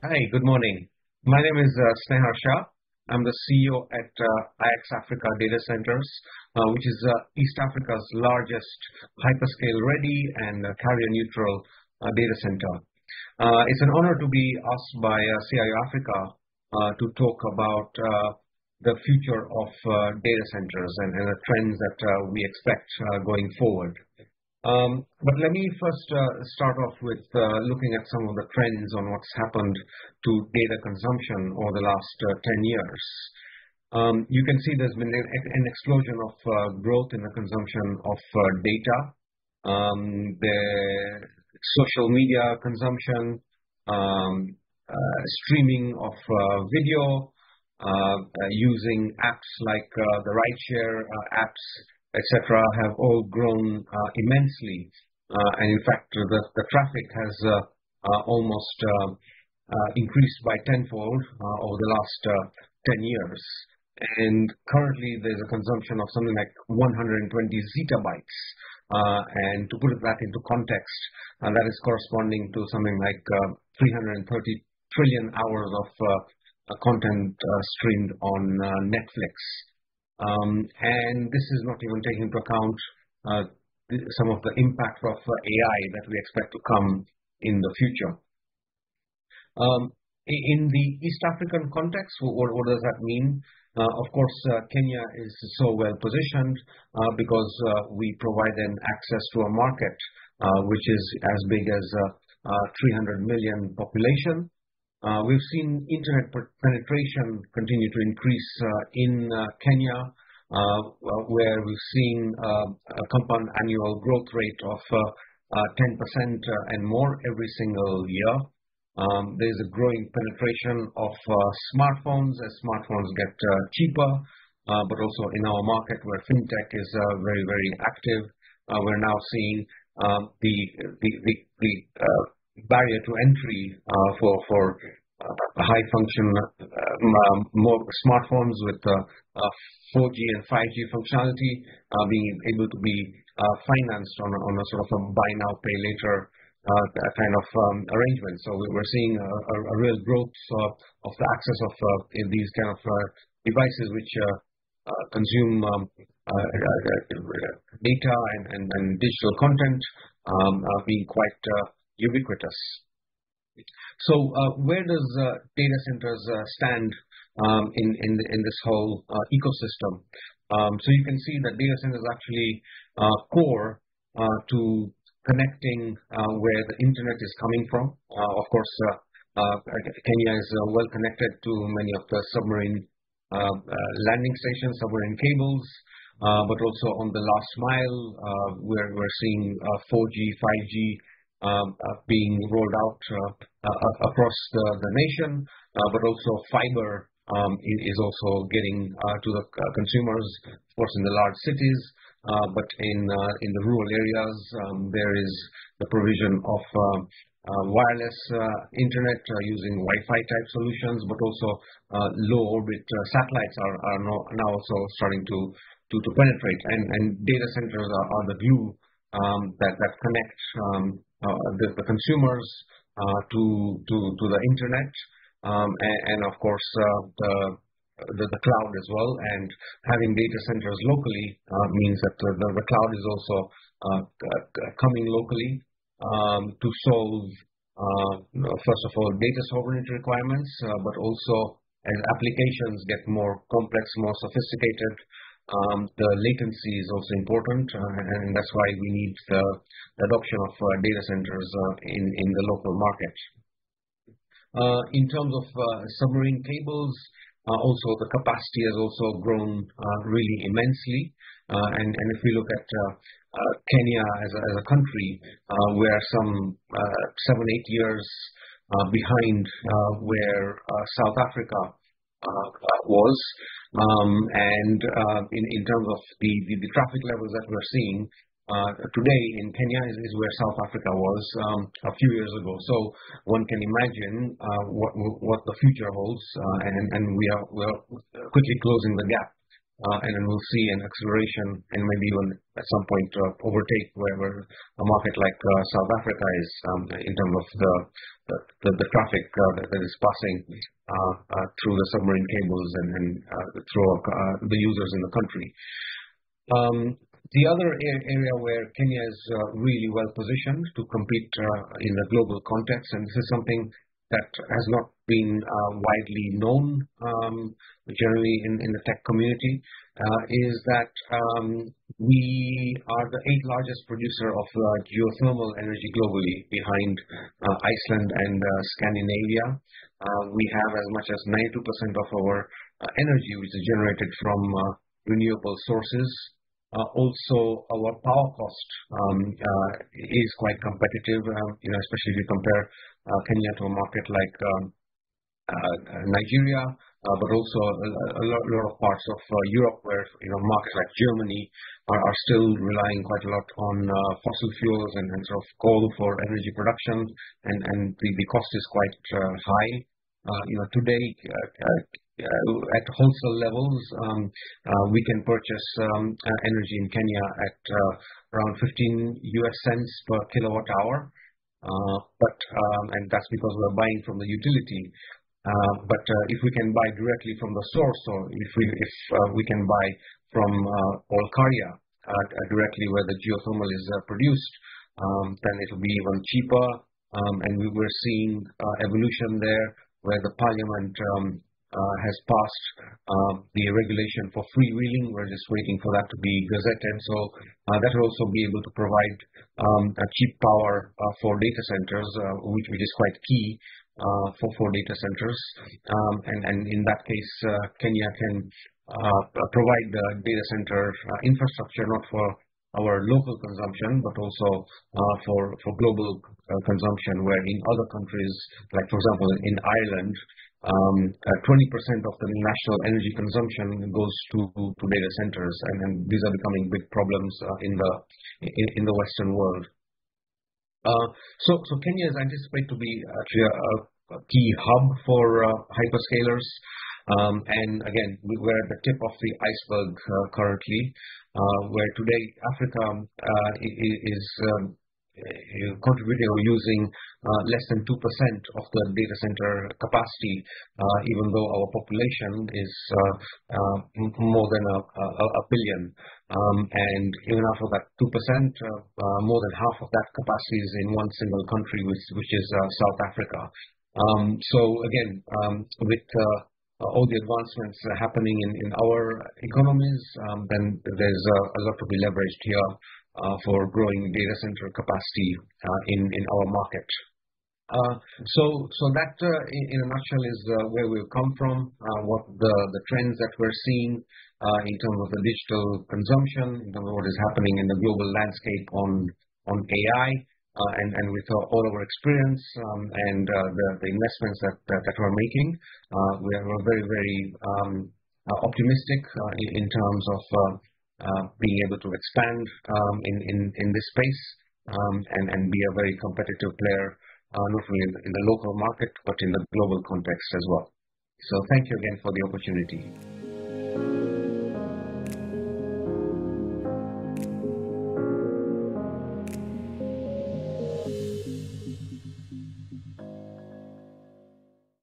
Hi, good morning. My name is Snehar Shah. I'm the CEO at IX Africa Data Centers, which is East Africa's largest hyperscale-ready and carrier-neutral data center. It's an honor to be asked by CIO Africa to talk about the future of data centers and the trends that we expect going forward. But let me first start off with looking at some of the trends on what's happened to data consumption over the last 10 years. You can see there's been an explosion of growth in the consumption of data, the social media consumption, streaming of video, using apps like the rideshare apps, etc., have all grown immensely. And in fact, the traffic has almost increased by tenfold over the last 10 years. And currently, there's a consumption of something like 120 zettabytes. And to put that into context, that is corresponding to something like 330 trillion hours of content streamed on Netflix. And this is not even taking into account some of the impact of AI that we expect to come in the future. In the East African context, what does that mean? Of course, Kenya is so well positioned because we provide them access to a market which is as big as 300 million population. We've seen internet penetration continue to increase in Kenya, where we've seen a compound annual growth rate of 10% and more every single year. There's a growing penetration of smartphones as smartphones get cheaper, but also in our market where fintech is very, very active. We're now seeing the barrier to entry for high function more smartphones with 4G and 5G functionality being able to be financed on a sort of a buy now pay later kind of arrangement. So we're seeing a real growth of the access of these kind of devices which consume data and digital content being quite ubiquitous. So where does data centers stand in this whole ecosystem? So you can see that data centers actually core to connecting where the internet is coming from. Of course, Kenya is well connected to many of the submarine landing stations, submarine cables, but also on the last mile, where we're seeing 4G, 5G being rolled out across the nation, but also fiber is also getting to the consumers, of course, in the large cities, but in the rural areas, there is the provision of wireless internet using Wi-Fi type solutions, but also low orbit satellites are now also starting to penetrate, and data centers are the glue that connect the consumers to the internet, and of course the cloud as well. And having data centers locally means that the cloud is also coming locally to solve first of all data sovereignty requirements, but also as applications get more complex, more sophisticated, the latency is also important, and that's why we need the adoption of data centers in the local market. In terms of submarine cables, also the capacity has also grown really immensely, and if we look at Kenya as a country, we're some 7-8 years behind where South Africa was, and in terms of the traffic levels that we're seeing today in Kenya is where South Africa was a few years ago. So one can imagine what the future holds, and we are quickly closing the gap and then we'll see an acceleration and maybe even at some point overtake where a market like South Africa is in terms of the traffic that is passing through the submarine cables and through the users in the country. The other area where Kenya is really well positioned to compete in the global context, and this is something that has not been widely known generally in the tech community, is that we are the 8th largest producer of geothermal energy globally, behind Iceland and Scandinavia. We have as much as 92% of our energy which is generated from renewable sources. Also, our power cost is quite competitive, especially if you compare Kenya to a market like Nigeria, but also a lot of parts of Europe where markets like Germany are still relying quite a lot on fossil fuels and sort of coal for energy production, and the cost is quite high. Today, at wholesale levels, we can purchase energy in Kenya at around 15 US cents per kilowatt hour, and that's because we're buying from the utility. But if we can buy directly from the source, or if we can buy from Olkaria directly where the geothermal is produced, then it'll be even cheaper. And we were seeing evolution there, where the parliament has passed the regulation for freewheeling. We're just waiting for that to be gazetted. So that will also be able to provide a cheap power for data centers, which is quite key for data centers. And in that case, Kenya can provide the data center infrastructure not for our local consumption, but also for global consumption, where in other countries, like for example in Ireland, 20% of the national energy consumption goes to data centers, and these are becoming big problems in the Western world. So Kenya is anticipated to be actually a key hub for hyperscalers, and again we're at the tip of the iceberg currently, where today Africa is contributing or using less than 2% of the data center capacity, even though our population is more than a billion. And even after that 2%, more than half of that capacity is in one single country, which is South Africa. So again, with all the advancements happening in our economies, then there's a lot to be leveraged here for growing data center capacity in our market. So that in a nutshell is where we've come from, what the trends that we're seeing in terms of the digital consumption, in terms of what is happening in the global landscape on AI, and with all our experience and the investments that we're making, we're very, very optimistic in terms of being able to expand in this space and be a very competitive player, not only in the local market, but in the global context as well. So thank you again for the opportunity.